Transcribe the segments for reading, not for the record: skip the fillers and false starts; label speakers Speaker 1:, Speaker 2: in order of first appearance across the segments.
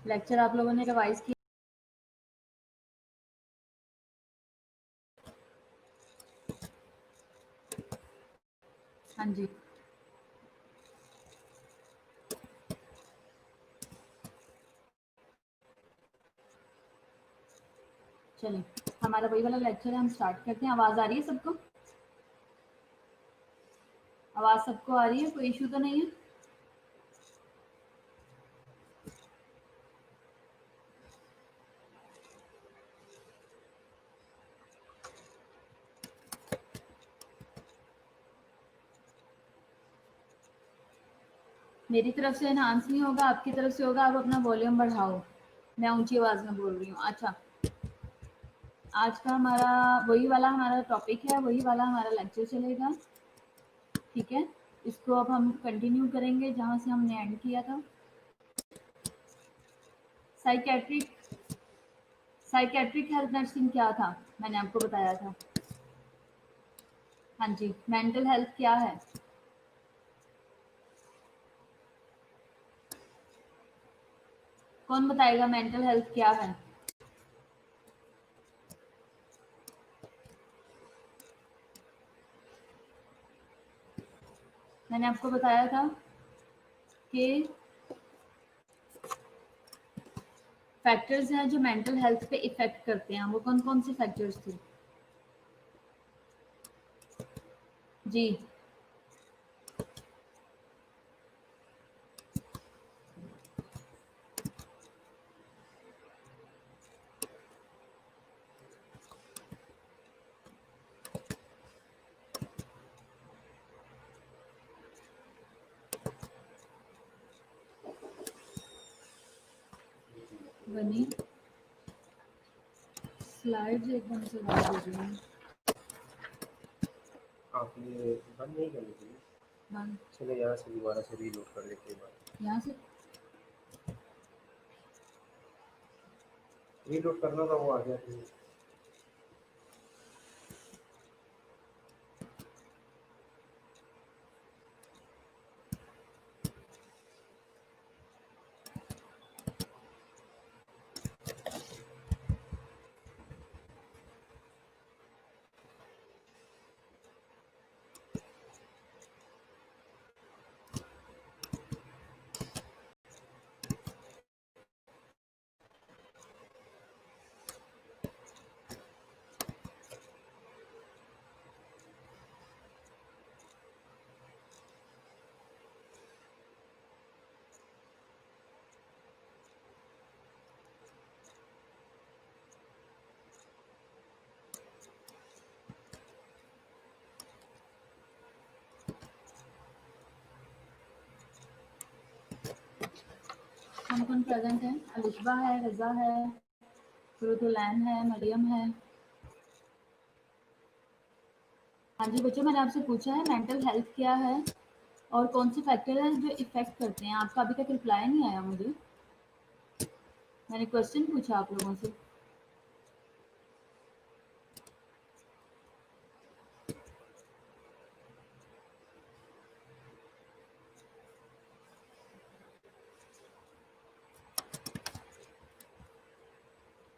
Speaker 1: Lecture आप लोगों ने रिवाइज किया? हाँ जी, चलिए हमारा वही वाला लेक्चर है, हम स्टार्ट करते हैं। आवाज़ आ रही है सबको? आवाज़ सबको आ रही है? कोई इशू तो नहीं है? मेरी तरफ से एनहांस नहीं होगा, आपकी तरफ से होगा। आप अपना वॉल्यूम बढ़ाओ, मैं ऊंची आवाज़ में बोल रही हूँ। अच्छा, आज का हमारा वही वाला हमारा टॉपिक है, वही वाला हमारा लेक्चर चलेगा, ठीक है। इसको अब हम कंटिन्यू करेंगे जहाँ से हमने एंड किया था। साइकेट्रिक हेल्थ नर्सिंग क्या था, मैंने आपको बताया था। हाँ जी, मेंटल हेल्थ क्या है? कौन बताएगा मेंटल हेल्थ क्या है? मैंने आपको बताया था कि फैक्टर्स हैं जो मेंटल हेल्थ पे इफेक्ट करते हैं। वो कौन कौन से फैक्टर्स थे? जी, बनी स्लाइड्स एकदम से बंद हो गई।
Speaker 2: आपने बंद नहीं करनी चाहिए।
Speaker 1: बंद
Speaker 2: चलो यहाँ से दोबारा से रीलोड कर लेते हैं।
Speaker 1: यहाँ से
Speaker 2: रीलोड करना था, वो आ गया था।
Speaker 1: कौन कौन प्रेजेंट है? अलिशबा है, रजा है, सुरुतुलैन है, मरियम है। हाँ जी बच्चों, मैंने आपसे पूछा है मेंटल हेल्थ क्या है और कौन से फैक्टर हैं जो इफेक्ट करते हैं। आपका अभी तक रिप्लाई नहीं आया मुझे। मैंने क्वेश्चन पूछा आप लोगों से।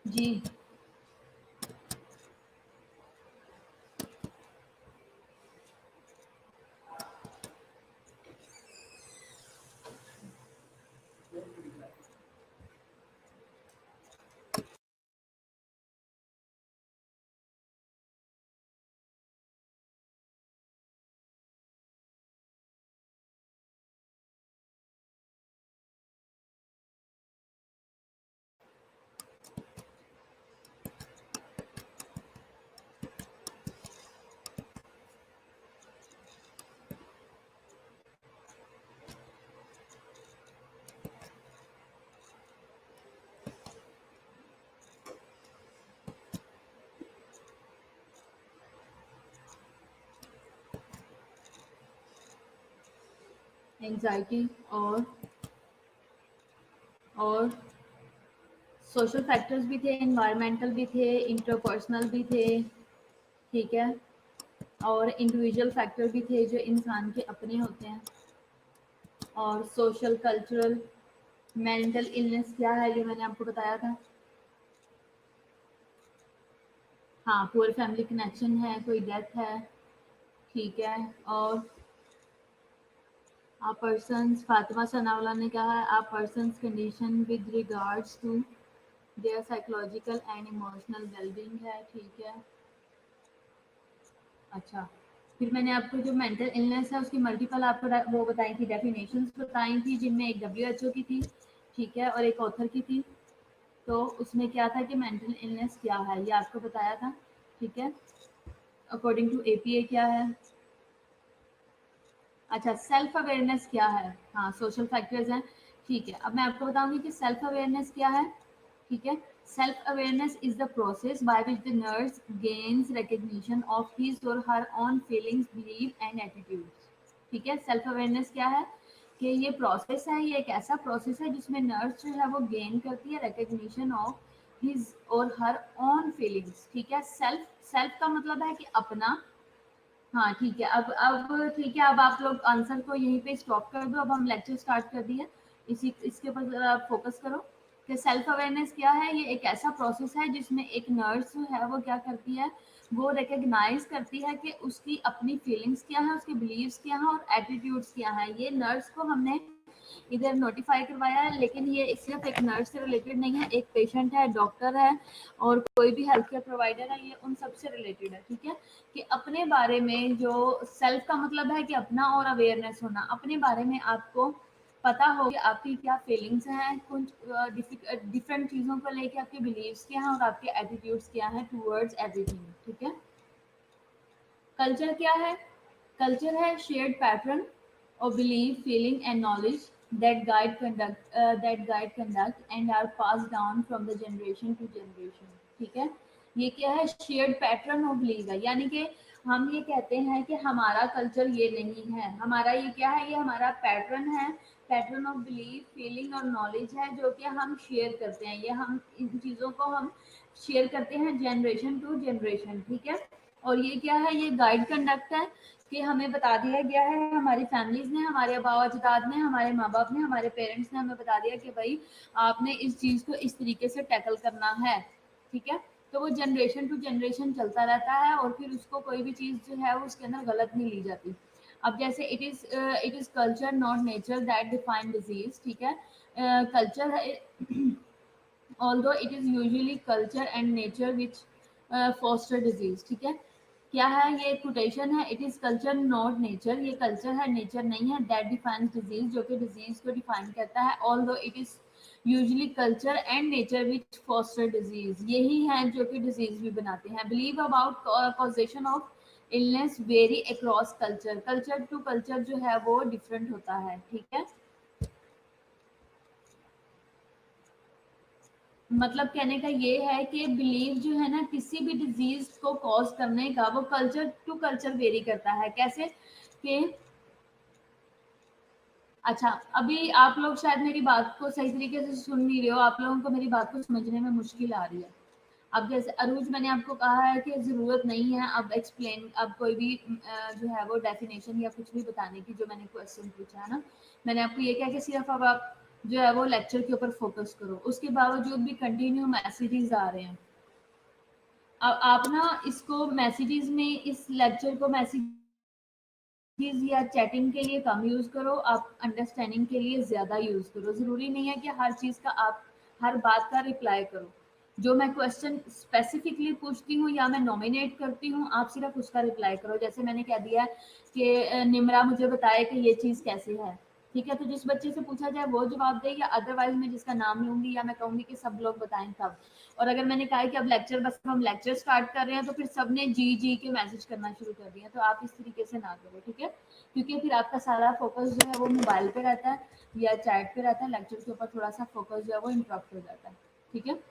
Speaker 1: जी, एंजाइटी और सोशल फैक्टर्स भी थे, एनवायरमेंटल भी थे, इंटरपर्सनल भी थे, ठीक है, और इंडिविजुअल फैक्टर भी थे जो इंसान के अपने होते हैं, और सोशल कल्चरल मेंटल इलनेस क्या है ये मैंने आपको बताया था। हाँ, पुअर फैमिली कनेक्शन है, कोई डेथ है, ठीक है। और a person's, फातिमा सनावला ने कहा है, a person's condition with regards to their psychological and emotional well-being है, ठीक है। अच्छा, फिर मैंने आपको जो मेंटल इलनेस है उसकी मल्टीपल आपको वो बताई थी, डेफिनेशंस बताई थी, जिनमें एक WHO की थी, ठीक है, और एक ऑथर की थी। तो उसमें क्या था कि मेंटल इलनेस क्या है ये आपको बताया था, ठीक है। अकॉर्डिंग टू APA क्या है। अच्छा, सेल्फ अवेयरनेस क्या है। हाँ, सोशल फैक्टर्स हैं, ठीक है। अब मैं आपको बताऊंगी कि सेल्फ अवेयरनेस क्या है, ठीक है। Self awareness is the process by which the nurse gains recognition of his or her own feelings, believe and attitudes, ठीक है। सेल्फ अवेयरनेस क्या है कि ये प्रोसेस है, ये एक ऐसा प्रोसेस है जिसमें नर्स जो है वो गेन करती है recognition of his or her own feelings, ठीक है। सेल्फ सेल्फ का मतलब है कि अपना। हाँ, ठीक है। अब ठीक है, अब आप लोग आंसर को यहीं पे स्टॉप कर दो। अब हम लेक्चर स्टार्ट कर दिए, इसी इसके ऊपर जरा आप फोकस करो कि सेल्फ अवेयरनेस क्या है। ये एक ऐसा प्रोसेस है जिसमें एक नर्स जो है वो क्या करती है, वो रिकग्नाइज करती है कि उसकी अपनी फीलिंग्स क्या है, उसके बिलीव्स क्या है और एटीट्यूड्स क्या है। ये नर्स को हमने इधर नोटिफाई करवाया है, लेकिन ये सिर्फ एक नर्स से रिलेटेड नहीं है, एक पेशेंट है, डॉक्टर है और कोई भी हेल्थ केयर प्रोवाइडर है, ये उन सबसे रिलेटेड है, ठीक है। कि अपने बारे में, जो सेल्फ का मतलब है कि अपना, और अवेयरनेस होना, अपने बारे में आपको पता हो कि आपकी क्या फीलिंग्स हैं, कुछ डिफरेंट चीज़ों को लेके आपके बिलीव्स क्या हैं और आपके एटीट्यूड्स क्या हैं टूवर्ड्स एवरीथिंग, ठीक है। कल्चर क्या है। कल्चर है shared pattern of belief, feeling and knowledge that guide conduct and are passed down from the generation to generation, ठीक है। ये क्या है, शेयर्ड पैटर्न ऑफ बिलीव है, यानी कि हम ये कहते हैं कि हमारा कल्चर ये नहीं है, हमारा ये क्या है, ये हमारा पैटर्न है, पैटर्न ऑफ बिलीफ, फीलिंग और नॉलेज है जो कि हम शेयर करते हैं। ये हम इन चीज़ों को हम शेयर करते हैं जनरेशन टू जनरेशन, ठीक है। और ये क्या है, ये गाइड कंडक्ट है कि हमें बता दिया गया है, हमारी फैमिलीज ने, हमारे आबा अजदाद ने, हमारे माँ बाप ने, हमारे पेरेंट्स ने हमें बता दिया कि भाई आपने इस चीज़ को इस तरीके से टैकल करना है, ठीक है। तो वो जनरेशन टू जनरेशन चलता रहता है और फिर उसको कोई भी चीज़ जो है वो उसके अंदर गलत नहीं ली जाती। अब जैसे it is culture not nature that define disease, ठीक है। कल्चर है although it is usually culture and nature which foster disease, ठीक है। क्या है, ये कोटेशन है, it is culture not nature, ये कल्चर है, नेचर नहीं है, दैट डिफाइंस डिजीज, जो कि डिजीज को डिफाइन करता है, although it is usually culture and nature which foster disease, यही है जो कि डिजीज भी बनाते हैं। Believe about causation of illness vary across culture, culture to culture जो है वो डिफरेंट होता है, ठीक है। मतलब कहने का ये है कि बिलीव जो है ना, किसी भी डिजीज को कॉज करने का वो कल्चर टू कल्चर वेरी करता है। कैसे कि अच्छा, अभी आप लोग शायद मेरी बात को सही तरीके से सुन नहीं रहे हो, आप लोगों को मेरी बात को समझने में मुश्किल आ रही है। अब जैसे अरूज, मैंने आपको कहा है कि ज़रूरत नहीं है अब एक्सप्लेन, अब कोई भी जो है वो डेफिनेशन या कुछ भी बताने की, जो मैंने क्वेश्चन पूछा है ना, मैंने आपको ये कहा कि सिर्फ अब आप जो है वो लेक्चर के ऊपर फोकस करो, उसके बावजूद भी कंटिन्यू मैसेजेस आ रहे हैं। अब आप ना इसको मैसेजेस में, इस लेक्चर को मैसेज या चैटिंग के लिए कम यूज़ करो, आप अंडरस्टैंडिंग के लिए ज़्यादा यूज़ करो। ज़रूरी नहीं है कि हर चीज़ का आप हर बात का रिप्लाई करो। जो मैं क्वेश्चन स्पेसिफिकली पूछती हूँ या मैं नॉमिनेट करती हूँ, आप सिर्फ उसका रिप्लाई करो। जैसे मैंने कह दिया कि निम्रा मुझे बताए कि ये चीज़ कैसे है, ठीक है। तो जिस बच्चे से पूछा जाए वो जवाब दे, या अदरवाइज मैं जिसका नाम लूंगी या मैं कहूँगी कि सब लोग बताएं तब। और अगर मैंने कहा है कि अब लेक्चर, बस हम लेक्चर स्टार्ट कर रहे हैं, तो फिर सबने जी जी के मैसेज करना शुरू कर दिया, तो आप इस तरीके से ना करो, ठीक है। क्योंकि फिर आपका सारा फोकस जो है वो मोबाइल पे रहता है या चैट पे रहता है, लेक्चर के ऊपर थोड़ा सा फोकस जो है वो इंटरप्ट हो जाता है, ठीक है।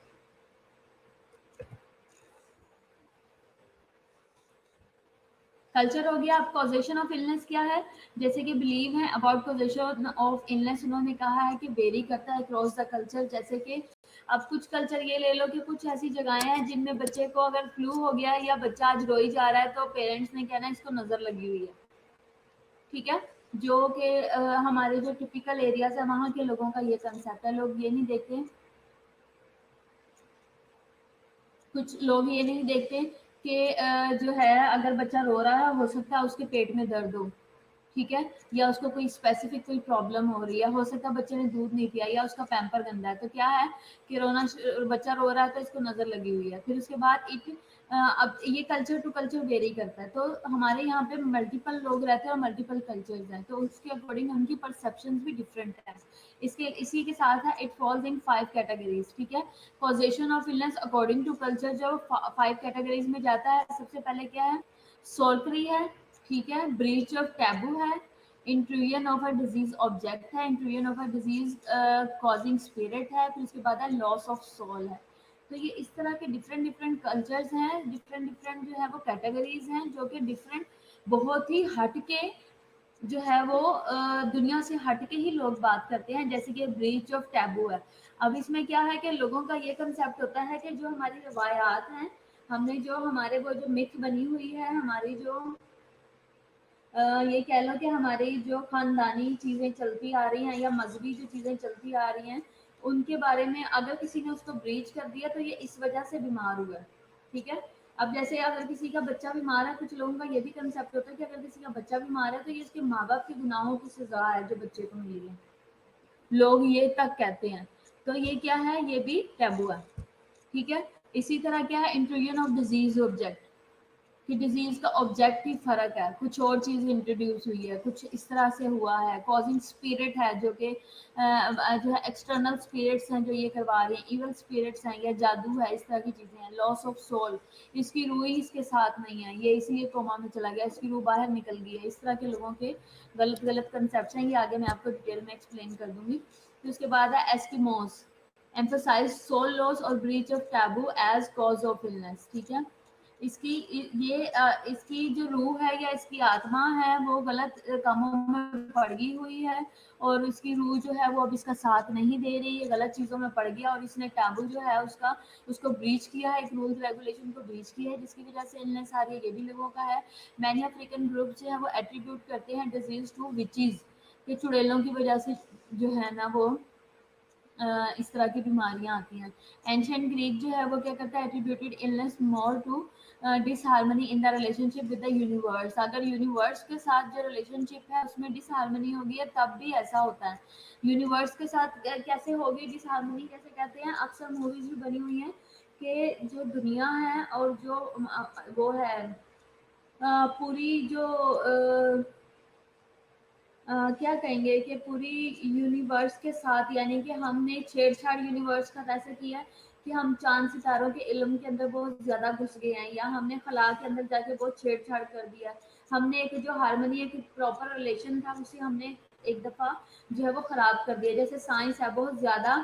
Speaker 1: कल्चर हो गया। अब कॉजेशन ऑफ इलनेस क्या है, जैसे कि बिलीव है अबाउट कॉजेशन ऑफ इलनेस, उन्होंने कहा है कि वेरी करता है अक्रॉस द कल्चर। जैसे कि अब कुछ कल्चर ये ले लो कि कुछ ऐसी जगहें हैं जिनमें बच्चे को अगर फ्लू हो गया है या बच्चा आज रोई जा रहा है तो पेरेंट्स ने कहना है इसको नजर लगी हुई है, ठीक है। जो कि हमारे जो टिपिकल एरियाज है वहाँ के लोगों का ये कंसेप्ट है। लोग ये नहीं देखते, कुछ लोग ये नहीं देखते कि जो है अगर बच्चा रो रहा है हो सकता है उसके पेट में दर्द हो, ठीक है, या उसको कोई स्पेसिफिक कोई प्रॉब्लम हो रही है, हो सकता है बच्चे ने दूध नहीं पिया या उसका पैम्पर गंदा है, तो क्या है कि बच्चा रो रहा है तो इसको नजर लगी हुई है। फिर उसके बाद एक अब ये कल्चर टू कल्चर वेरी करता है, तो हमारे यहाँ पे मल्टीपल लोग रहते हैं और मल्टीपल कल्चर्स हैं, तो उसके अकॉर्डिंग उनकी परसेप्शन भी डिफरेंट है। इसके इसी के साथ है, इट फॉल्स इन 5 कैटेगरीज, ठीक है। Causation of illness according to culture जो 5 कैटेगरीज में जाता है। सबसे पहले क्या है, सोल्ट्री है, ठीक है, ब्रीच ऑफ टैबू है, intrusion of a disease object है, intrusion of a disease causing spirit है, फिर उसके बाद है लॉस ऑफ सोल है। तो ये इस तरह के डिफरेंट डिफरेंट कल्चर्स हैं, डिफरेंट डिफरेंट जो है वो कैटेगरीज हैं, जो कि डिफरेंट बहुत ही हटके जो है वो दुनिया से हटके ही लोग बात करते हैं, जैसे कि ब्रीच ऑफ टैबू है। अब इसमें क्या है कि लोगों का ये कंसेप्ट होता है कि जो हमारी रवायात हैं, हमने जो हमारे वो जो मिथ बनी हुई है, हमारी जो ये कह लो कि हमारी जो खानदानी चीज़ें चलती आ रही हैं या मजहबी जो चीज़ें चलती आ रही हैं, उनके बारे में अगर किसी ने उसको ब्रीच कर दिया तो ये इस वजह से बीमार हुआ है, ठीक है। अब जैसे अगर किसी का बच्चा बीमार है, कुछ लोगों का ये भी कंसेप्ट होता है कि अगर किसी का बच्चा बीमार है तो ये उसके माँ बाप के गुनाहों की सजा है जो बच्चे को मिली है, लोग ये तक कहते हैं। तो ये क्या है, ये भी टैबू है, ठीक है। इसी तरह क्या है, इंट्रूजन ऑफ डिजीज ऑब्जेक्ट, कि डिजीज का ऑब्जेक्टिव फर्क है, कुछ और चीज इंट्रोड्यूस हुई है, कुछ इस तरह से हुआ है। कॉजिंग स्पिरिट है जो कि जो है एक्सटर्नल स्पिरिट्स हैं जो ये करवा रहे हैं, इवल स्पिरिट्स हैं या जादू है, इस तरह की चीजें हैं। लॉस ऑफ सोल, इसकी रूह ही इसके साथ नहीं है, ये इसलिए कोमा में चला गया, इसकी रूह बाहर निकल गई है। इस तरह के लोगों के गलत गलत कंसेप्ट हैं, ये आगे मैं आपको डिटेल में एक्सप्लेन कर दूंगी। फिर उसके बाद है एस्किमोस, एम्फोसाइज सोल लॉस और breach of taboo as cause of illness, ठीक है। इसकी जो रूह है या इसकी आत्मा है वो गलत कामों में पड़ गई हुई है, और इसकी रूह जो है वो अब इसका साथ नहीं दे रही है, गलत चीज़ों में पड़ गया और इसने टैबू जो है उसका उसको ब्रीच किया है, एक रूल्स रेगुलेशन को ब्रीच किया है, जिसकी वजह से इलनेस आ रही है। ये भी लोगों का है। मैनी अफ्रीकन ग्रुप जो है वो एट्रीब्यूट करते हैं डिजीज टू विचीज, कि चुड़ैलों की वजह से जो है ना वो इस तरह की बीमारियां आती हैं। एंशियंट ग्रीक जो है वो क्या करता है, attributed illness more to disharmony in the relationship with the universe. अगर यूनिवर्स के साथ जो रिलेशनशिप है उसमें डिसहार्मनी होगी है तब भी ऐसा होता है। यूनिवर्स के साथ कैसे होगी डिसहार्मनी, कैसे कहते हैं, अक्सर मूवीज भी बनी हुई हैं कि जो दुनिया है और जो वो है पूरी जो क्या कहेंगे कि पूरी यूनिवर्स के साथ, यानी कि हमने छेड़छाड़ यूनिवर्स का ऐसा किया है कि हम चांद सितारों के इल्म के अंदर बहुत ज्यादा घुस गए हैं, या हमने खला के अंदर जाके बहुत छेड़छाड़ कर दिया है। हमने एक जो हारमोनी एक प्रॉपर रिलेशन था उसे हमने एक दफा जो है वो खराब कर दिया। जैसे साइंस है बहुत ज्यादा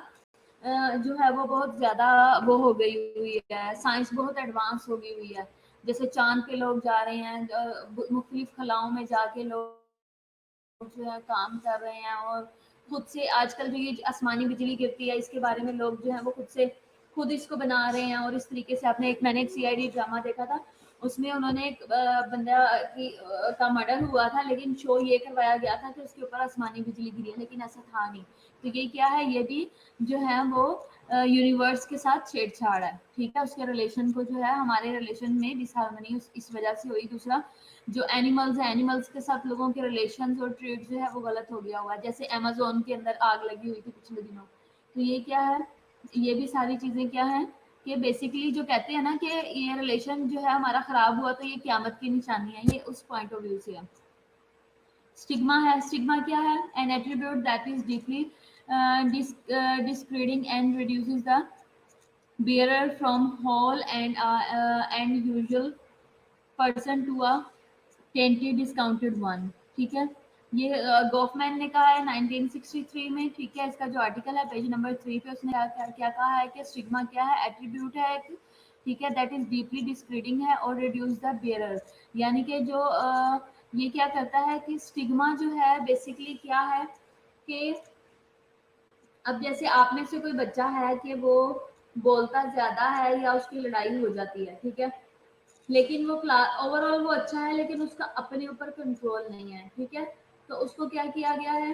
Speaker 1: जो है वो बहुत ज्यादा वो हो गई हुई है, साइंस बहुत एडवांस हो गई हुई है। जैसे चांद पे लोग जा रहे हैं, मुख्तलिफ खलाओं में जाके लोग जो है काम कर रहे हैं, और खुद से आजकल जो ये आसमानी बिजली गिरती है इसके बारे में लोग जो है वो खुद इसको बना रहे हैं। और इस तरीके से आपने मैंने एक सीआईडी ड्रामा देखा था, उसमें उन्होंने एक बंदा का मर्डर हुआ था, लेकिन शो ये करवाया गया था कि उसके ऊपर आसमानी बिजली गिरी है, लेकिन ऐसा था नहीं। तो ये क्या है, ये भी जो है वो यूनिवर्स के साथ छेड़छाड़ है, ठीक है। उसके रिलेशन को जो है हमारे रिलेशन में डिसहार्मनी इस वजह से हुई। दूसरा जो एनिमल्स है, एनिमल्स के साथ लोगों के रिलेशंस और ट्रेड जो है वो गलत हो गया हुआ है। जैसे अमेज़न के अंदर आग लगी हुई थी पिछले दिनों, तो ये क्या है, ये भी सारी चीज़ें क्या है कि बेसिकली जो कहते हैं ना कि ये रिलेशन जो है हमारा खराब हुआ तो ये क़यामत की निशानी है, ये उस पॉइंट ऑफ व्यू से है। स्टिग्मा है, स्टिग्मा क्या है, N attribute that is deeply discrediting and reduces the bearer from whole and usual person to a tainted discounted one, ठीक है। ये गॉफमैन ने कहा है 1963 में, ठीक है। इसका जो आर्टिकल है पेज नंबर 3 पे, उसने क्या कहा है कि स्टिग्मा क्या है, एट्रीब्यूट है एक, ठीक है, दैट इज डीपली डिस्क्रीडिंग है और रिड्यूस द बियरर, यानी कि जो ये क्या करता है कि स्टिग्मा जो है बेसिकली क्या है कि अब जैसे आप में से कोई बच्चा है कि वो बोलता ज्यादा है या उसकी लड़ाई हो जाती है, ठीक है, लेकिन वो क्लास ओवरऑल वो अच्छा है लेकिन उसका अपने ऊपर कंट्रोल नहीं है, ठीक है। तो उसको क्या किया गया है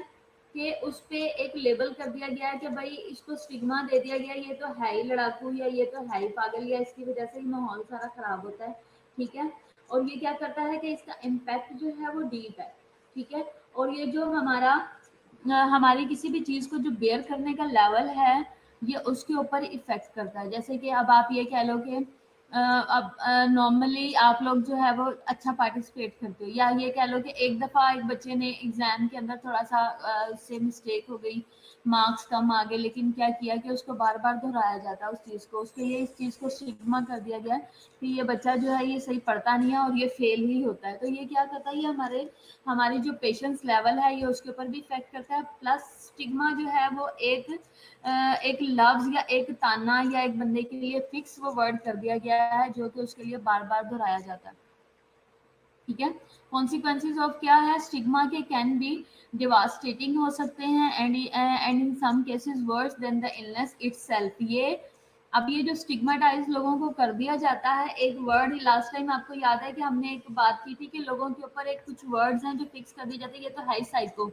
Speaker 1: कि उस पे एक लेबल कर दिया गया है कि भाई इसको स्टिग्मा दे दिया गया, ये तो है ही लड़ाकू या ये तो है ही पागल या इसकी वजह से ही माहौल सारा खराब होता है, ठीक है। और ये क्या करता है कि इसका इम्पैक्ट जो है वो डीप है, ठीक है। और ये जो हमारी किसी भी चीज को जो बेयर करने का लेवल है, ये उसके ऊपर इफेक्ट करता है। जैसे कि अब आप ये कह लो कि अब नॉर्मली आप लोग जो है वो अच्छा पार्टिसिपेट करते हो, या ये कह लो कि एक दफ़ा एक बच्चे ने एग्जाम के अंदर थोड़ा सा उससे मिस्टेक हो गई, मार्क्स कम आ गए, लेकिन क्या किया कि उसको बार बार दोहराया जाता है उस चीज़ को, उसके लिए इस चीज़ को स्टिग्मा कर दिया गया कि ये बच्चा जो है ये सही पढ़ता नहीं है और ये फेल ही होता है। तो ये क्या करता है, ये हमारी जो पेशेंस लेवल है ये उसके ऊपर भी इफेक्ट करता है। प्लस स्टिग्मा जो है वो एक लफ्ज या एक ताना या एक बंदे के लिए फिक्स वो वर्ड कर दिया गया है जो कि उसके लिए बार बार दोहराया जाता है, ठीक है। कॉन्सिक्वेंसेज ऑफ क्या है स्टिग्मा के, कैन बी डिवास्टेटिंग हो सकते हैं and in some cases worse than the illness itself. ये जो स्टिग्माटाइज लोगों को कर दिया जाता है, एक वर्ड लास्ट टाइम आपको याद है कि हमने एक बात की थी कि लोगों के ऊपर एक कुछ वर्ड्स हैं जो फिक्स कर दिए जाते हैं, ये तो है ही साइको,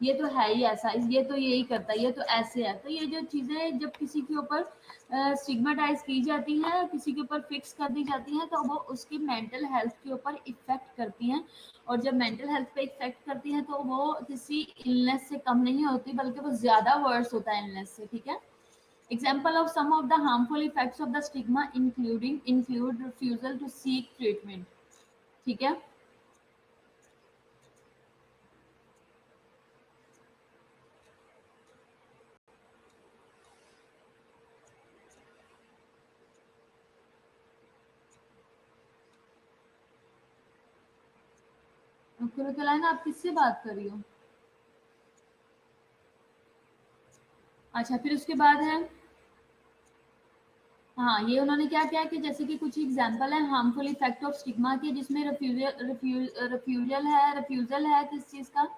Speaker 1: ये तो है ही ऐसा, ये तो यही करता है, ये तो ऐसे है। तो ये जो चीजें जब किसी के ऊपर स्टिग्मेटाइज की जाती हैं, किसी के ऊपर फिक्स कर दी जाती हैं, तो वो उसकी मेंटल हेल्थ के ऊपर इफेक्ट करती हैं। और जब मेंटल हेल्थ पे इफेक्ट करती हैं तो वो किसी इलनेस से कम नहीं होती, बल्कि वो ज्यादा वर्स होता है इलनेस से, ठीक है। Example of some of the harmful effects of the stigma include refusal to seek treatment, ठीक है। कुरुतलाना आप किससे बात कर रही हो? अच्छा, फिर उसके बाद है, हाँ, ये उन्होंने क्या किया कि जैसे कि कुछ एग्जांपल है हार्मफुल इफेक्ट ऑफ स्टिग्मा के, जिसमें रिफ्यूजल है किस चीज का,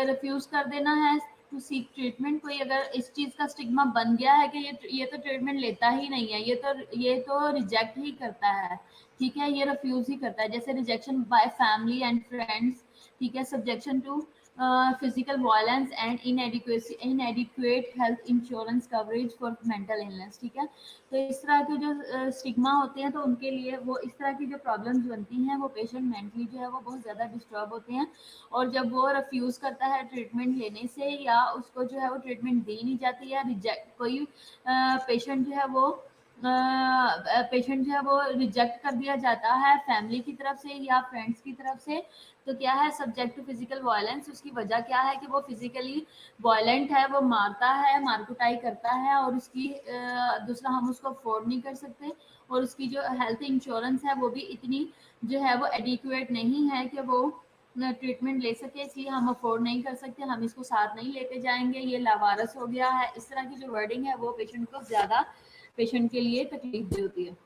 Speaker 1: रिफ्यूज कर देना है टू सीक ट्रीटमेंट। कोई अगर इस चीज का स्टिग्मा बन गया है कि ये तो ट्रीटमेंट लेता ही नहीं है, ये तो रिजेक्ट ही करता है, ठीक है, ये रिफ्यूज ही करता है। जैसे rejection by family and friends, ठीक है, subjection to physical violence and inadequate health insurance coverage for mental illness, ठीक है। तो इस तरह के जो स्टिग्मा होते हैं, तो उनके लिए वो इस तरह की जो प्रॉब्लम्स बनती हैं, वो पेशेंट मेंटली जो है वो बहुत ज़्यादा डिस्टर्ब होते हैं। और जब वो रिफ्यूज़ करता है ट्रीटमेंट लेने से, या उसको जो है वो ट्रीटमेंट दी नहीं जाती, या रिजेक्ट कोई पेशेंट जो है वो रिजेक्ट कर दिया जाता है फैमिली की तरफ से या फ्रेंड्स की तरफ से, तो क्या है, सब्जेक्ट टू फिजिकल वायलेंस। उसकी वजह क्या है कि वो फिजिकली वायलेंट है, वो मारता है, मारकुटाई करता है, और उसकी दूसरा हम उसको अफोर्ड नहीं कर सकते। और उसकी जो हेल्थ इंश्योरेंस है वो भी इतनी जो है वो एडिक्वेट नहीं है कि वो ट्रीटमेंट ले सके, इसलिए हम अफोर्ड नहीं कर सकते, हम इसको साथ नहीं लेके जाएंगे, ये लावारस हो गया है। इस तरह की जो वर्डिंग है वो पेशेंट के लिए तकलीफ दे होती है।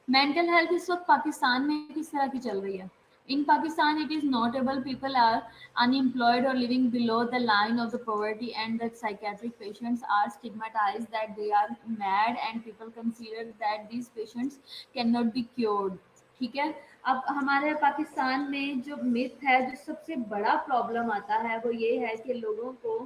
Speaker 1: मेंटल हेल्थ इस वक्त पाकिस्तान में किस तरह की चल रही है? In Pakistan it is notable people are unemployed or living below the line of the poverty, and the psychiatric patients are stigmatized that they are mad, and people consider that these patients cannot be cured, ठीक है। अब हमारे पाकिस्तान में जो myth है, जो सबसे बड़ा प्रॉब्लम आता है, वो ये है कि लोगों को,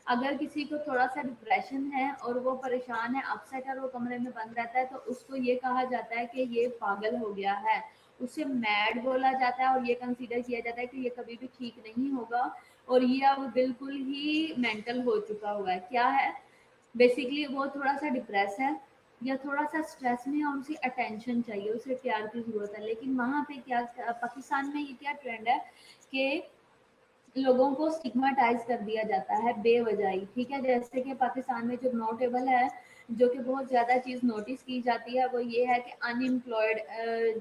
Speaker 1: अगर किसी को थोड़ा सा डिप्रेशन है और वो परेशान है, अपसेट है, और वो कमरे में बंद रहता है, तो उसको ये कहा जाता है कि ये पागल हो गया है, उसे मैड बोला जाता है, और ये कंसीडर किया जाता है कि ये कभी भी ठीक नहीं होगा, और ये अब बिल्कुल ही मेंटल हो चुका हुआ है। क्या है, बेसिकली वो थोड़ा सा डिप्रेस है या थोड़ा सा स्ट्रेस में है, और उसे अटेंशन चाहिए, उसे प्यार की जरूरत है। लेकिन वहाँ पे क्या, पाकिस्तान में ये क्या ट्रेंड है कि लोगों को स्टिग्माटाइज कर दिया जाता है बेवजह, ठीक है। जैसे कि पाकिस्तान में जो नोटेबल है, जो कि बहुत ज़्यादा चीज़ नोटिस की जाती है, वो ये है कि अनएम्प्लॉयड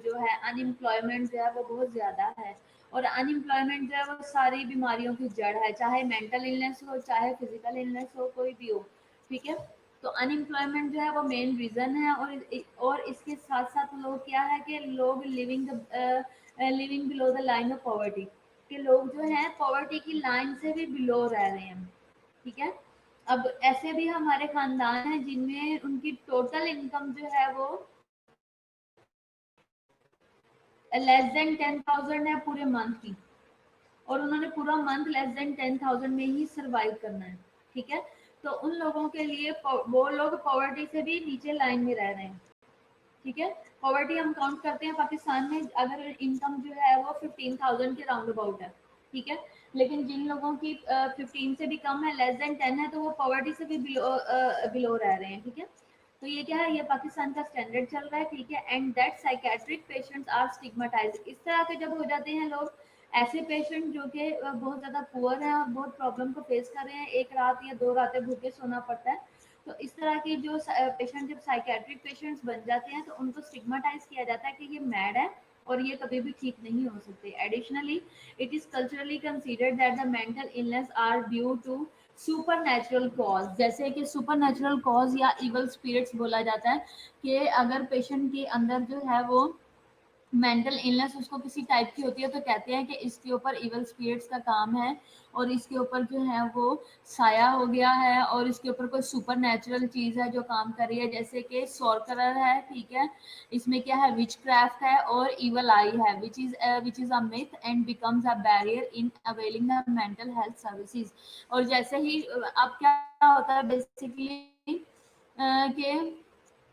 Speaker 1: जो है, अनएम्प्लॉयमेंट जो है वो बहुत ज़्यादा है। और अनएम्प्लॉयमेंट जो है वो सारी बीमारियों की जड़ है, चाहे मेंटल इलनेस हो, चाहे फिजिकल इलनेस हो, कोई भी हो, ठीक है। तो अनएम्प्लॉयमेंट जो है वो मेन रीज़न है। और इसके साथ साथ लोग क्या है कि लोग living below the line of poverty, के लोग जो हैं पॉवर्टी की लाइन से भी बिलो रह रहे हैं, ठीक है। अब ऐसे भी हमारे खानदान हैं जिनमें उनकी टोटल इनकम जो है वो लेस देन 10,000 है पूरे मंथ की, और उन्होंने पूरा मंथ लेस देन 10,000 में ही सर्वाइव करना है, ठीक है। तो उन लोगों के लिए वो लोग पॉवर्टी से भी नीचे लाइन में रह रहे हैं, ठीक है। पॉवर्टी हम काउंट करते हैं पाकिस्तान में, अगर इनकम जो है वो 15,000 के राउंड अबाउट है, ठीक है। लेकिन जिन लोगों की 15 से भी कम है, लेस देन 10 है, तो वो पॉवर्टी से भी बिलो रह रहे हैं, ठीक है। तो ये क्या है, ये पाकिस्तान का स्टैंडर्ड चल रहा है, ठीक है। And that psychiatric patients are stigmatised, इस तरह के जब हो जाते हैं लोग, ऐसे पेशेंट जो कि बहुत ज़्यादा पुअर हैं और बहुत प्रॉब्लम को फेस कर रहे हैं, एक रात या 2 रातें भूखे सोना पड़ता है, तो इस तरह के जो पेशेंट जब साइकेट्रिक पेशेंट्स बन जाते हैं, तो उनको स्टिग्मेटाइज किया जाता है कि ये मैड है और ये कभी भी ठीक नहीं हो सकते। Additionally it is culturally considered that the mental illness are due to supernatural cause, जैसे कि सुपर नेचुरल कॉज या इवल स्पिरिट्स बोला जाता है, कि अगर पेशेंट के अंदर जो है वो मेंटल इलनेस उसको किसी टाइप की होती है, तो कहते हैं कि इसके ऊपर इवल स्पिरिट्स का काम है और इसके ऊपर जो है वो साया हो गया है और इसके ऊपर कोई सुपर नेचुरल चीज़ है जो काम कर रही है, जैसे कि सॉर्करर है, ठीक है। इसमें क्या है, विच क्राफ्ट है और इवल आई है, which is a myth and becomes a barrier in availing the mental health services. और जैसे ही अब क्या होता है बेसिकली कि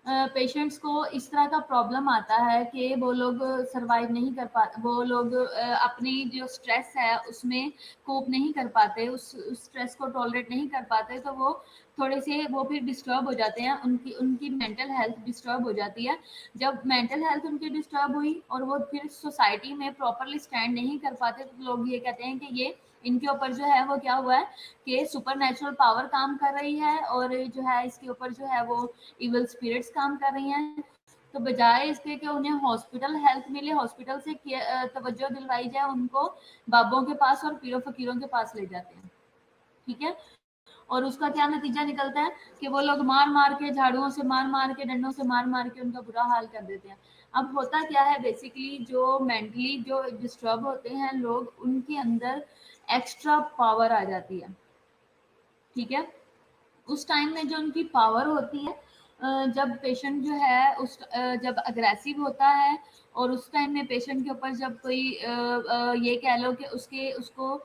Speaker 1: पेशेंट्स को इस तरह का प्रॉब्लम आता है कि वो लोग सरवाइव नहीं कर पाते, वो लोग अपनी जो स्ट्रेस है उसमें कोप नहीं कर पाते, उस स्ट्रेस को टॉलरेट नहीं कर पाते, तो वो थोड़े से वो फिर डिस्टर्ब हो जाते हैं, उनकी उनकी मेंटल हेल्थ डिस्टर्ब हो जाती है। जब मेंटल हेल्थ उनकी डिस्टर्ब हुई और वो फिर सोसाइटी में प्रॉपरली स्टैंड नहीं कर पाते, तो लोग ये कहते हैं कि ये इनके ऊपर जो है वो क्या हुआ है कि सुपर नेचुरल पावर काम कर रही है और जो है इसके ऊपर जो है वो इवल स्पिरिट्स काम कर रही हैं। तो बजाय इसके कि उन्हें हॉस्पिटल हेल्प मिले, हॉस्पिटल से तवज्जो दिलवाई जाए, उनको बाबों के पास और पीरों फकीरों के पास ले जाते हैं, ठीक है। और उसका क्या नतीजा निकलता है कि वो लोग मार मार के, झाड़ुओं से मार मार के, डंडों से मार मार के उनका बुरा हाल कर देते हैं। अब होता क्या है बेसिकली, जो मेंटली जो डिस्टर्ब होते हैं लोग, उनके अंदर एक्स्ट्रा पावर आ जाती है, ठीक है। उस टाइम में जो उनकी पावर होती है, जब पेशेंट जो है जब अग्रेसिव होता है और उस टाइम में पेशेंट के ऊपर जब कोई ये कह लो कि उसको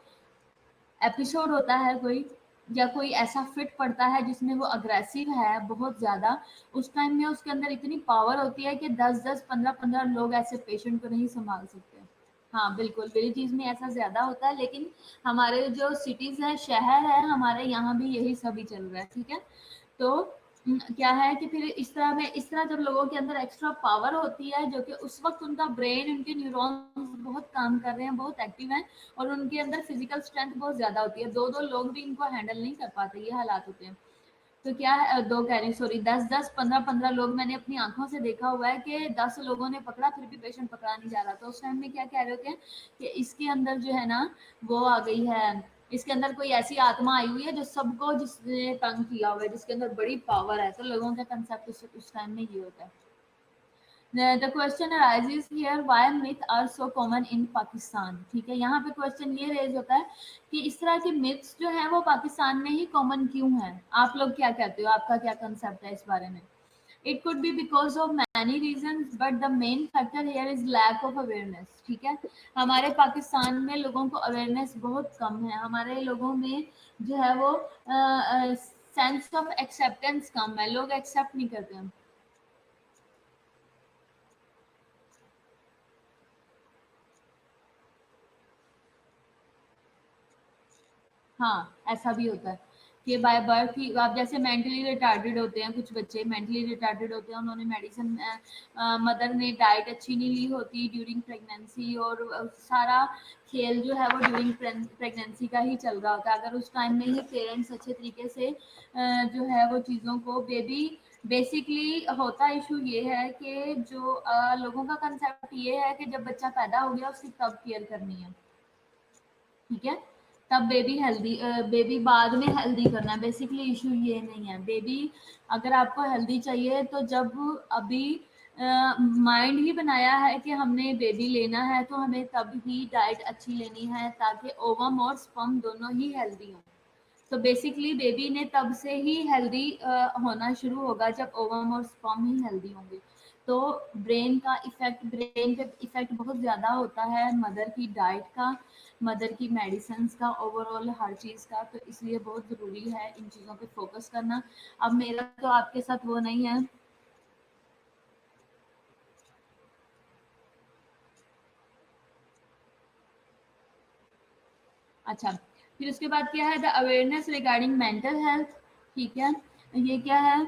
Speaker 1: एपिसोड होता है कोई, या कोई ऐसा फिट पड़ता है जिसमें वो अग्रेसिव है बहुत ज़्यादा, उस टाइम में उसके अंदर इतनी पावर होती है कि 10-10, 15-15 लोग ऐसे पेशेंट को नहीं संभाल सकते। हाँ बिल्कुल, विलेजेस में ऐसा ज़्यादा होता है, लेकिन हमारे जो सिटीज़ है, शहर है, हमारे यहाँ भी यही सभी चल रहा है, ठीक है। तो क्या है कि फिर इस तरह जब लोगों के अंदर एक्स्ट्रा पावर होती है, जो कि उस वक्त उनका ब्रेन, उनके न्यूरॉन्स बहुत काम कर रहे हैं, बहुत एक्टिव हैं और उनके अंदर फिजिकल स्ट्रेंथ बहुत ज़्यादा होती है, 2-2 लोग भी इनको हैंडल नहीं कर पाते, ये हालात होते हैं। तो क्या है, 2 कह रही, सॉरी, 10-10, 15-15 लोग मैंने अपनी आँखों से देखा हुआ है कि 10 लोगों ने पकड़ा, फिर भी पेशेंट पकड़ा नहीं जा रहा। तो उस टाइम में क्या कह रहे होते हैं कि इसके अंदर जो है ना, वो आ गई है, इसके अंदर कोई ऐसी आत्मा आई हुई है जो सबको जिसने तंग किया हुआ है, जिसके अंदर बड़ी पावर है। तो लोगों का कंसेप्ट उस टाइम में ये होता है। The question arises here why myth are so common in Pakistan, ठीक है। यहाँ पे क्वेश्चन ये रेज होता है कि इस तरह के मिथ्स जो हैं वो पाकिस्तान में ही कॉमन क्यों हैं। आप लोग क्या कहते हो, आपका क्या कंसेप्ट है इस बारे में? It could be because of many reasons, but the main factor here is lack of awareness, ठीक है। हमारे पाकिस्तान में लोगों को अवेयरनेस बहुत कम है, हमारे लोगों में जो है वो सेंस ऑफ एक्सेप्टेंस कम है, लोग एक्सेप्ट नहीं करते हैं। हाँ, ऐसा भी होता है कि बाय बर्थ ही आप, जैसे मेंटली रिटार्डेड होते हैं कुछ बच्चे, मेंटली रिटार्डेड होते हैं, उन्होंने मेडिसिन, मदर ने डाइट अच्छी नहीं ली होती ड्यूरिंग प्रेगनेंसी, और सारा खेल जो है वो ड्यूरिंग प्रेगनेंसी का ही चल रहा होता है। अगर उस टाइम में ही पेरेंट्स अच्छे तरीके से जो है वो चीज़ों को, बेबी बेसिकली होता इशू ये है कि जो लोगों का कंसेप्ट ये है कि जब बच्चा पैदा हो गया उसकी तब केयर करनी है, ठीक है। तब बेबी हेल्दी, बेबी बाद में हेल्दी करना है, बेसिकली इशू ये नहीं है। बेबी अगर आपको हेल्दी चाहिए तो जब अभी माइंड ही बनाया है कि हमने बेबी लेना है, तो हमें तब ही डाइट अच्छी लेनी है ताकि ओवम और स्पर्म दोनों ही हेल्दी हों। तो बेसिकली बेबी ने तब से ही हेल्दी होना शुरू होगा जब ओवम और स्पर्म ही हेल्दी होंगे। तो ब्रेन पे इफेक्ट बहुत ज़्यादा होता है मदर की डाइट का, मदर की मेडिसिन का, ओवरऑल हर चीज़ का, तो इसलिए बहुत ज़रूरी है इन चीज़ों पे फोकस करना। अब मेरा तो आपके साथ वो नहीं है। अच्छा, फिर उसके बाद क्या है, the awareness regarding mental health. ठीक है, ये क्या है,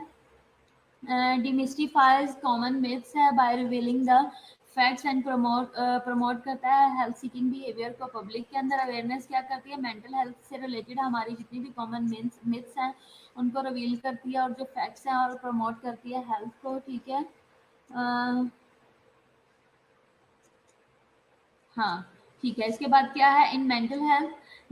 Speaker 1: डिमिस्टिफाइज कॉमन मिथ्स है by revealing the facts and promote करता है हेल्थ सीकिंग बिहेवियर को। पब्लिक के अंदर अवेयरनेस क्या करती है, मेंटल हेल्थ से रिलेटेड हमारी जितनी भी कॉमन मिथ्स हैं उनको रिवील करती है, और जो फैक्ट्स हैं और प्रमोट करती है हेल्थ को। ठीक है, हाँ ठीक है। इसके बाद क्या है, इन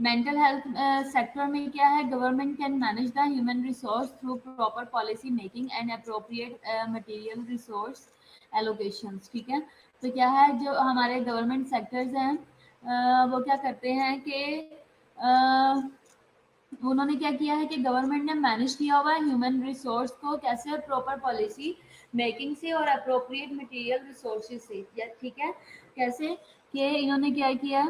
Speaker 1: मेंटल हेल्थ सेक्टर में क्या है, government can manage the human resource through proper policy making and appropriate material resource allocations. ठीक है, तो क्या है, जो हमारे गवर्नमेंट सेक्टर्स हैं वो क्या करते हैं कि उन्होंने क्या किया है कि गवर्नमेंट ने मैनेज किया हुआ है ह्यूमन रिसोर्स को, कैसे, प्रॉपर पॉलिसी मेकिंग से और अप्रोप्रिएट मटेरियल रिसोर्सेज से। ठीक है, कैसे कि इन्होंने क्या किया,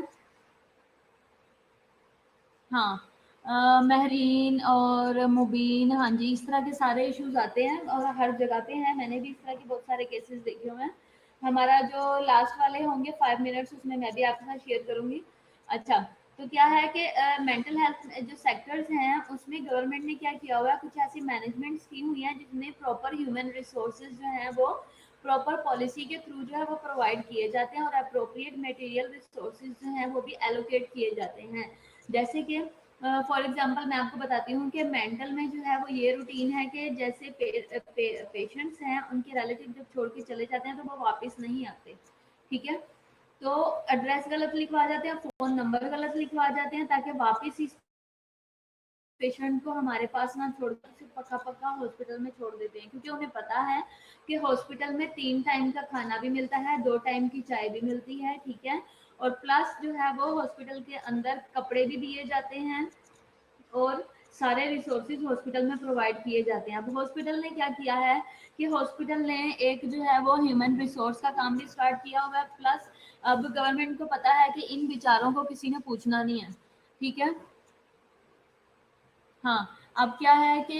Speaker 1: हाँ, महरीन और मुबीन, हाँ जी, इस तरह के सारे इश्यूज आते हैं और हर जगह पे हैं। मैंने भी इस तरह के बहुत सारे केसेस देखे हुए हैं। हमारा जो लास्ट वाले होंगे 5 मिनट्स, उसमें मैं भी आपके साथ शेयर करूंगी। अच्छा, तो क्या है कि मेंटल हेल्थ जो सेक्टर्स हैं उसमें गवर्नमेंट ने क्या किया हुआ है, कुछ ऐसी मैनेजमेंट की हुई है जिसमें प्रॉपर ह्यूमन रिसोर्सेज जो हैं वो प्रॉपर पॉलिसी के थ्रू जो है वो प्रोवाइड किए जाते हैं, और अप्रोप्रिएट मटेरियल रिसोर्सेज जो हैं वो भी एलोकेट किए जाते हैं। जैसे कि फॉर एग्जांपल मैं आपको बताती हूँ कि मेंटल में जो है वो ये रूटीन है कि जैसे पेशेंट्स हैं उनके रिलेटिव जब छोड़ के चले जाते हैं तो वो वापस नहीं आते। ठीक है, तो एड्रेस गलत लिखवा जाते हैं, फ़ोन नंबर गलत लिखवा जाते हैं, ताकि वापस इस पेशेंट को हमारे पास ना छोड़कर सिर्फ पक्का पक्का हॉस्पिटल में छोड़ देते हैं, क्योंकि उन्हें पता है कि हॉस्पिटल में 3 टाइम का खाना भी मिलता है, 2 टाइम की चाय भी मिलती है। ठीक है, और प्लस जो है वो हॉस्पिटल के अंदर कपड़े भी दिए जाते हैं, और सारे रिसोर्सेज हॉस्पिटल में प्रोवाइड किए जाते हैं। अब हॉस्पिटल ने क्या किया है कि हॉस्पिटल ने एक जो है वो ह्यूमन रिसोर्स का काम भी स्टार्ट किया हुआ है, प्लस अब गवर्नमेंट को पता है कि इन बेचारों को किसी ने पूछना नहीं है। ठीक है, हाँ, अब क्या है कि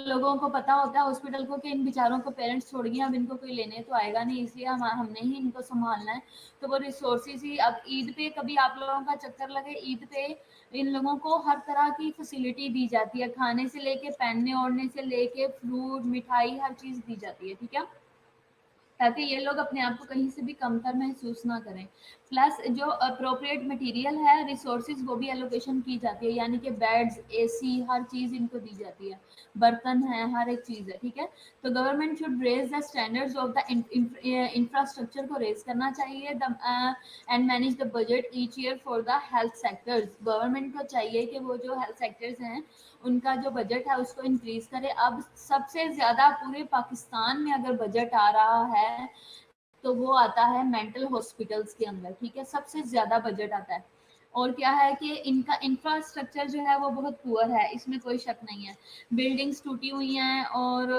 Speaker 1: लोगों को पता होता है हॉस्पिटल को कि इन बेचारों को पेरेंट्स छोड़ गए, अब इनको कोई लेने तो आएगा नहीं, इसलिए हमने ही इनको संभालना है। तो वो रिसोर्सेज ही, अब ईद पे कभी आप लोगों का चक्कर लगे, ईद पे इन लोगों को हर तरह की फैसिलिटी दी जाती है, खाने से लेके पहनने ओढ़ने से लेके फ्रूट मिठाई हर चीज़ दी जाती है। ठीक है, ताकि ये लोग अपने आप को कहीं से भी कमतर महसूस ना करें। प्लस जो अप्रोप्रिएट मटेरियल है, रिसोर्सेज, वो भी एलोकेशन की जाती है, यानी कि बेड्स, एसी, हर चीज़ इनको दी जाती है, बर्तन है, हर एक चीज़ है। ठीक है, तो government should raise the standards of the infrastructure को रेज करना चाहिए, and manage the budget each year for the health sectors. Government को चाहिए कि वो जो हेल्थ सेक्टर्स हैं उनका जो बजट है उसको इंक्रीज करे। अब सबसे ज़्यादा पूरे पाकिस्तान में अगर बजट आ रहा है तो वो आता है मेंटल हॉस्पिटल्स के अंदर। ठीक है, सबसे ज़्यादा बजट आता है। और क्या है कि इनका इंफ्रास्ट्रक्चर जो है वो बहुत पुअर है, इसमें कोई शक नहीं है। बिल्डिंग्स टूटी हुई हैं और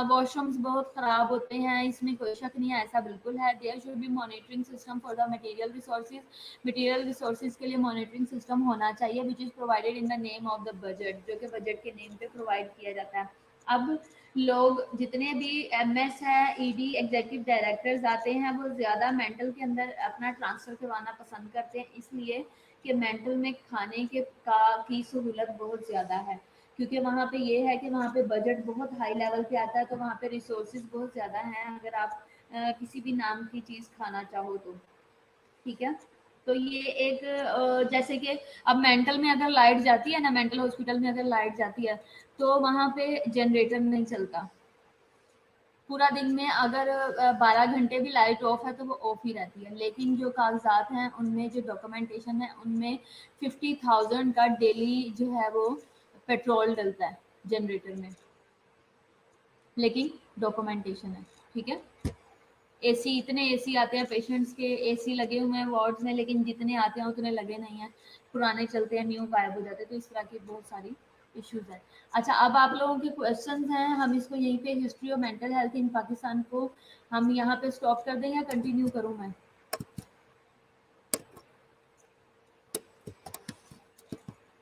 Speaker 1: वॉशरूम्स बहुत ख़राब होते हैं, इसमें कोई शक नहीं है, ऐसा बिल्कुल है। There should be monitoring system for the material resources. Material resources के लिए मॉनिटरिंग सिस्टम होना चाहिए, which is provided in the name of the budget, जो कि बजट के नेम पे प्रोवाइड किया जाता है। अब लोग जितने भी एमएस है, ईडी, एग्जीक्यूटिव डायरेक्टर्स आते हैं, वो ज़्यादा मेंटल के अंदर अपना ट्रांसफ़र करवाना पसंद करते हैं, इसलिए कि मेंटल में खाने के का की सहूलत बहुत ज़्यादा है, क्योंकि वहाँ पे ये है कि वहाँ पे बजट बहुत हाई लेवल पे आता है, तो वहाँ पे रिसोर्सेज बहुत ज़्यादा हैं अगर आप किसी भी नाम की चीज़ खाना चाहो तो। ठीक है, तो ये एक जैसे कि अब मेंटल में अगर लाइट जाती है ना, मेंटल हॉस्पिटल में अगर लाइट जाती है तो वहाँ पे जनरेटर नहीं चलता। पूरा दिन में अगर 12 घंटे भी लाइट ऑफ है तो वो ऑफ ही रहती है, लेकिन जो कागजात हैं उनमें, जो डॉक्यूमेंटेशन है उनमें 50,000 का डेली जो है वो पेट्रोल डलता है जनरेटर में, लेकिन डॉक्यूमेंटेशन है। ठीक है, एसी, इतने एसी आते हैं पेशेंट्स के, एसी लगे हुए हैं वार्ड्स में, लेकिन जितने आते हैं उतने लगे नहीं हैं, पुराने चलते हैं, न्यू गायब हो जाते हैं, तो इस तरह की बहुत सारी इश्यूज हैं। अच्छा, अब आप लोगों के क्वेश्चंस हैं, हम इसको यहीं पे हिस्ट्री ऑफ मेंटल हेल्थ इन पाकिस्तान को हम यहाँ पे स्टॉप कर दें या कंटिन्यू करूँ मैं?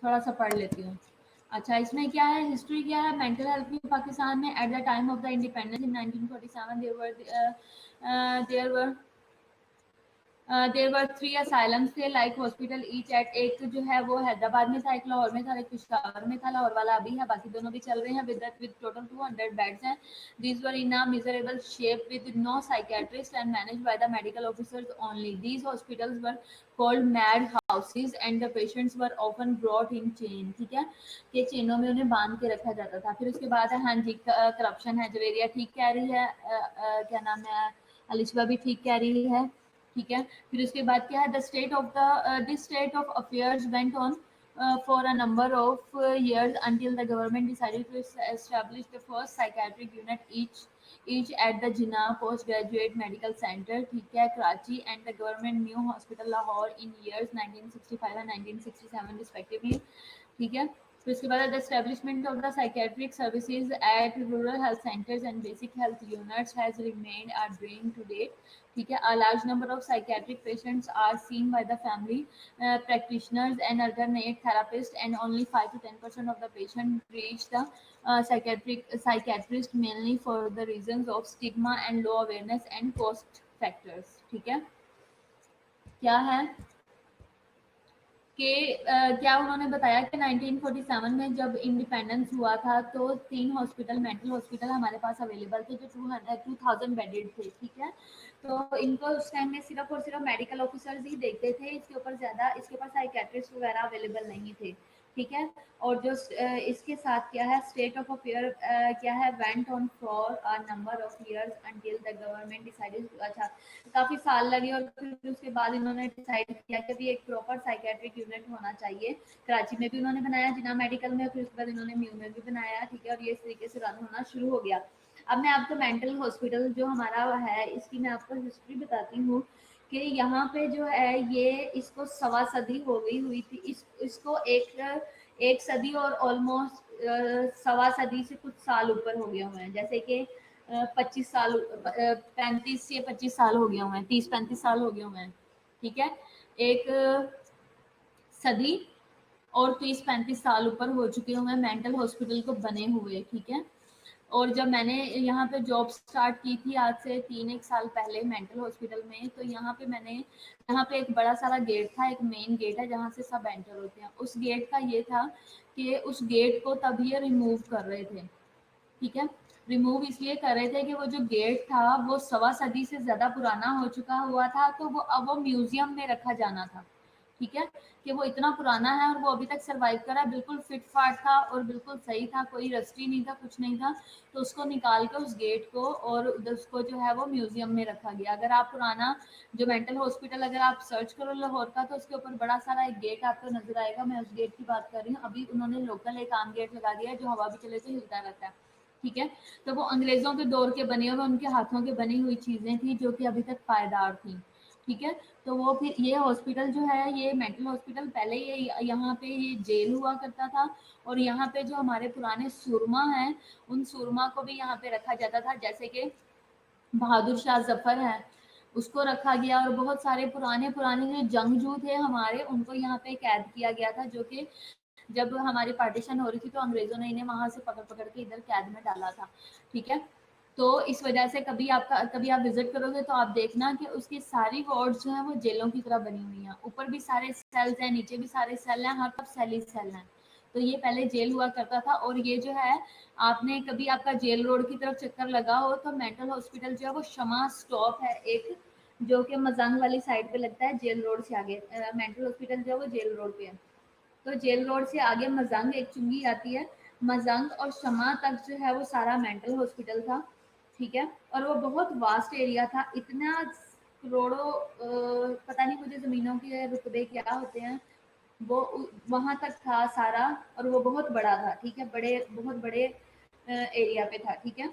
Speaker 1: थोड़ा सा पढ़ लेती हूँ। अच्छा, इसमें क्या है, हिस्ट्री क्या है मेंटल हेल्थ की पाकिस्तान में। At the time of the independence in 1947 there were 3 asylums थे लाइक हॉस्पिटल ईच एट। एक जो है वो हैदराबाद में था, एक लाहौर में था, एक पेशावर में था। लाहौर वाला अभी है, बाकी दोनों भी चल रहे हैं विद टोटल 200 बेड्स हैं। These were in a miserable shape with no psychiatrist and managed by the medical officers only. These hospitals were called mad houses and the patients were often brought in chain. ठीक है, कि चेनों में उन्हें बांध के रखा जाता था। फिर उसके बाद है, हाँ जी, करप्शन है। जवेरिया ठीक कह रही है, क्या नाम है, अलिशबा भी ठीक कह रही है। ठीक है, फिर उसके बाद क्या है, the state of the this state of affairs went on for a number of years until the government decided to establish the first psychiatric unit each at the Jinnah Postgraduate Medical Center, ठीक है, Karachi, and the government new hospital Lahore in years 1965 and 1967 respectively। ठीक है, फिर उसके बाद the establishment of the psychiatric services at rural health centres and basic health units has remained are doing to date. ठीक है, a large number of psychiatric patients are seen by the family practitioners and alternate therapists, and only 5 to 10% of the patients reach the psychiatrist, mainly for the reasons of stigma and low awareness and cost factors। ठीक है, क्या है कि क्या उन्होंने बताया कि 1947 में जब इंडिपेंडेंस हुआ था तो 3 हॉस्पिटल, मेंटल हॉस्पिटल हमारे पास अवेलेबल थे जो 2000 बेडेड थे। ठीक है, तो इनको उस टाइम में सिर्फ और सिर्फ मेडिकल ऑफिसर्स ही देखते थे, इसके ऊपर ज़्यादा, इसके ऊपर साइकेट्रिस्ट वगैरह अवेलेबल नहीं थे। ठीक है, और जो इसके साथ क्या है, स्टेट ऑफ अफेयर क्या है, went on for a number of years until the government decided. अच्छा, काफ़ी साल लगे और फिर उसके बाद इन्होंने डिसाइड किया कि भी एक प्रॉपर साइकेट्रिक यूनिट होना चाहिए। कराची में भी उन्होंने बनाया, जिन्ना मेडिकल में, फिर उसके बाद इन्होंने म्यू में भी बनाया। ठीक है, और ये इस तरीके से रन होना शुरू हो गया। अब मैं आपको मेंटल हॉस्पिटल जो हमारा है इसकी मैं आपको हिस्ट्री बताती हूँ कि यहाँ पे जो है ये इसको 1.25 सदी हो गई हुई थी। इसको एक सदी और ऑलमोस्ट 1.25 सदी से कुछ साल ऊपर हो गए हुए हैं, जैसे कि 25 साल 35 से 25 साल हो गए हुए हैं, 30-35 साल हो गए हुए हैं। ठीक है, एक सदी और 30-35 साल ऊपर हो चुके हुए हैं मेंटल हॉस्पिटल को बने हुए। ठीक है, और जब मैंने यहाँ पे जॉब स्टार्ट की थी आज से 3-1 साल पहले मेंटल हॉस्पिटल में, तो यहाँ पे एक बड़ा सारा गेट था, एक मेन गेट है जहाँ से सब एंटर होते हैं। उस गेट का ये था कि उस गेट को तब ये रिमूव कर रहे थे। ठीक है, रिमूव इसलिए कर रहे थे कि वो जो गेट था वो 1.25 सदी से ज़्यादा पुराना हो चुका हुआ था, तो वो अब वो म्यूज़ियम में रखा जाना था। ठीक है, कि वो इतना पुराना है और वो अभी तक सर्वाइव कर रहा है, बिल्कुल फिट फाट था और बिल्कुल सही था, कोई रस्टी नहीं था, कुछ नहीं था। तो उसको निकाल के उस गेट को और उसको जो है वो म्यूज़ियम में रखा गया। अगर आप पुराना जो मेंटल हॉस्पिटल अगर आप सर्च करो लाहौर का, तो उसके ऊपर बड़ा सारा एक गेट आपको नज़र आएगा। मैं उस गेट की बात कर रही हूँ। अभी उन्होंने लोकल एक आम गेट लगा दिया है जो हवा भी चले तो हिलता रहता है। ठीक है, तो वो अंग्रेज़ों के दौर के बने हुए, उनके हाथों के बनी हुई चीज़ें थी जो कि अभी तक पायदार थी। ठीक है, तो वो फिर ये हॉस्पिटल जो है, ये मेंटल हॉस्पिटल पहले ये यहाँ पे ये जेल हुआ करता था, और यहाँ पे जो हमारे पुराने सुरमा हैं उन सुरमा को भी यहाँ पे रखा जाता था, जैसे कि बहादुर शाह जफर है, उसको रखा गया, और बहुत सारे पुराने पुराने जो जंगजू थे हमारे उनको यहाँ पे कैद किया गया था, जो कि जब हमारी पार्टीशन हो रही थी तो अंग्रेजों ने इन्हें वहां से पकड़ पकड़ के इधर कैद में डाला था। ठीक है, तो इस वजह से कभी आप विजिट करोगे तो आप देखना कि उसकी सारी वार्ड्स जो है वो जेलों की तरह बनी हुई हैं। ऊपर भी सारे सेल्स हैं, नीचे भी सारे सेल हैं, हर तरफ सेल ही सेल हैं। तो ये पहले जेल हुआ करता था। और ये जो है, आपने कभी आपका जेल रोड की तरफ चक्कर लगा हो तो मेंटल हॉस्पिटल जो है वो शमा स्टॉप है एक, जो कि मजंग वाली साइड पे लगता है, जेल रोड से आगे मेंटल हॉस्पिटल जो है वो जेल रोड पे है। तो जेल रोड से आगे मजंग एक चुंगी आती है, मजंग और शमा तक जो है वो सारा मेंटल हॉस्पिटल था। ठीक है, और वो बहुत वास्ट एरिया था, इतना करोड़ों पता नहीं मुझे ज़मीनों के रुतबे क्या होते हैं, वो वहाँ तक था सारा, और वो बहुत बड़ा था। ठीक है, बहुत बड़े एरिया पे था। ठीक है,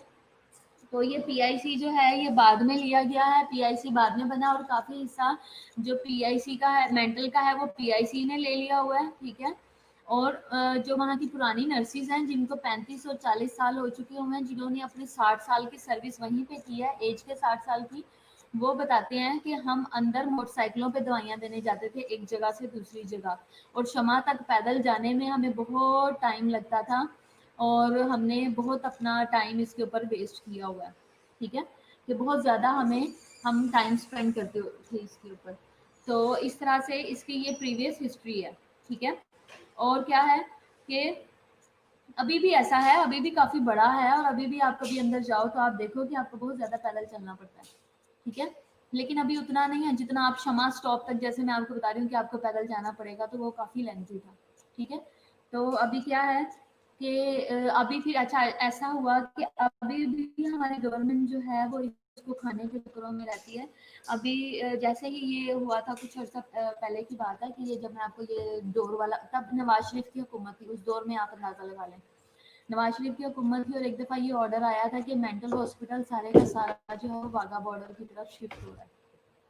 Speaker 1: तो ये पीआईसी जो है ये बाद में लिया गया है, पीआईसी बाद में बना, और काफ़ी हिस्सा जो पीआईसी का है, मेंटल का है, वो पीआईसी ने ले लिया हुआ है। ठीक है, और जो वहाँ की पुरानी नर्सिस हैं जिनको 35 और 40 साल हो चुके हुए हैं, जिन्होंने अपने 60 साल की सर्विस वहीं पे की है, एज के 60 साल की, वो बताते हैं कि हम अंदर मोटरसाइकिलों पे दवाइयाँ देने जाते थे एक जगह से दूसरी जगह, और शमा तक पैदल जाने में हमें बहुत टाइम लगता था, और हमने बहुत अपना टाइम इसके ऊपर वेस्ट किया हुआ है, ठीक है, कि बहुत ज़्यादा हम टाइम स्पेंड करते थे इसके ऊपर। तो इस तरह से इसकी ये प्रीवियस हिस्ट्री है, ठीक है। और क्या है कि अभी भी ऐसा है, अभी भी काफ़ी बड़ा है, और अभी भी आप कभी अंदर जाओ तो आप देखो कि आपको बहुत ज़्यादा पैदल चलना पड़ता है, ठीक है। लेकिन अभी उतना नहीं है जितना आप शमा स्टॉप तक, जैसे मैं आपको बता रही हूँ कि आपको पैदल जाना पड़ेगा, तो वो काफ़ी लेंथी था, ठीक है। तो अभी क्या है कि अभी फिर अच्छा ऐसा हुआ कि अभी भी हमारी गवर्नमेंट जो है वो इसको खाने के चक्करों में रहती है। अभी जैसे ही ये हुआ था कुछ अर्सा पहले की बात है कि ये जब मैं आपको ये डोर वाला, तब नवाज शरीफ की हुकूमत थी, उस दौर में आप अंदाजा लगा लें, नवाज शरीफ की हुकूमत थी, और एक दफ़ा ये ऑर्डर आया था कि मेंटल हॉस्पिटल सारे का सारा जो है वो वाघा बॉर्डर की तरफ शिफ्ट हो रहा है,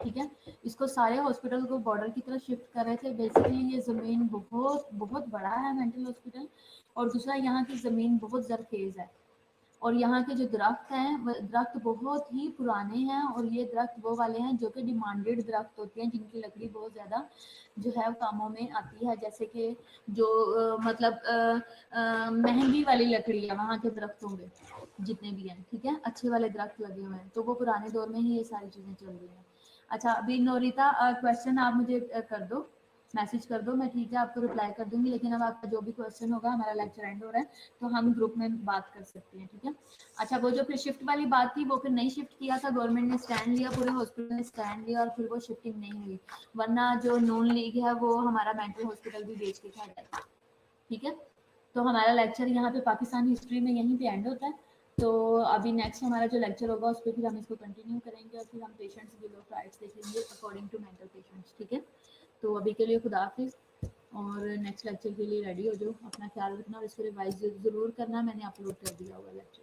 Speaker 1: ठीक है। इसको सारे हॉस्पिटल को बॉर्डर की तरफ शिफ्ट कर रहे थे। बेसिकली ये ज़मीन बहुत बहुत बड़ा है मेंटल हॉस्पिटल, और दूसरा यहाँ की ज़मीन बहुत ज़रखेज़ है, और यहाँ के जो दरख्त हैं वो दरख्त बहुत ही पुराने हैं, और ये दरख्त वो वाले हैं जो कि डिमांडेड दरख्त होते हैं, जिनकी लकड़ी बहुत ज़्यादा जो है वो कामों में आती है, जैसे कि जो मतलब महंगी वाली लकड़ी है वहाँ के दरख्तों में जितने भी हैं, ठीक है, अच्छे वाले दरख्त लगे हुए हैं, तो वो पुराने दौर में ही ये सारी चीज़ें चल रही हैं। अच्छा अभी नोरिता क्वेश्चन आप मुझे कर दो, मैसेज कर दो, मैं ठीक है आपको रिप्लाई कर दूंगी, लेकिन अब आपका जो भी क्वेश्चन होगा, हमारा लेक्चर एंड हो रहा है तो हम ग्रुप में बात कर सकते हैं, ठीक है। अच्छा वो जो फिर शिफ्ट वाली बात थी वो फिर नहीं शिफ्ट किया था, गवर्नमेंट ने स्टैंड लिया, पूरे हॉस्पिटल ने स्टैंड लिया, और फिर वो शिफ्टिंग नहीं हुई, वरना जो नून लीग है वो हमारा मेंटल हॉस्पिटल भी बेच के खा जाएगा, ठीक है। तो हमारा लेक्चर यहाँ पे पाकिस्तान हिस्ट्री में यहीं पे एंड होता है। तो अभी नेक्स्ट हमारा जो लेक्चर होगा उस पर फिर हम इसको कंटिन्यू करेंगे, और फिर हम पेशेंट्स बिलो ऑफ राइट्स देखेंगे अकॉर्डिंग टू मेंटल पेशेंट्स, ठीक है। तो अभी के लिए खुदा हाफिज़, और नेक्स्ट लेक्चर के लिए रेडी हो जाओ, अपना ख्याल रखना, और इसको रिवाइज ज़रूर करना, मैंने अपलोड कर दिया होगा लेक्चर।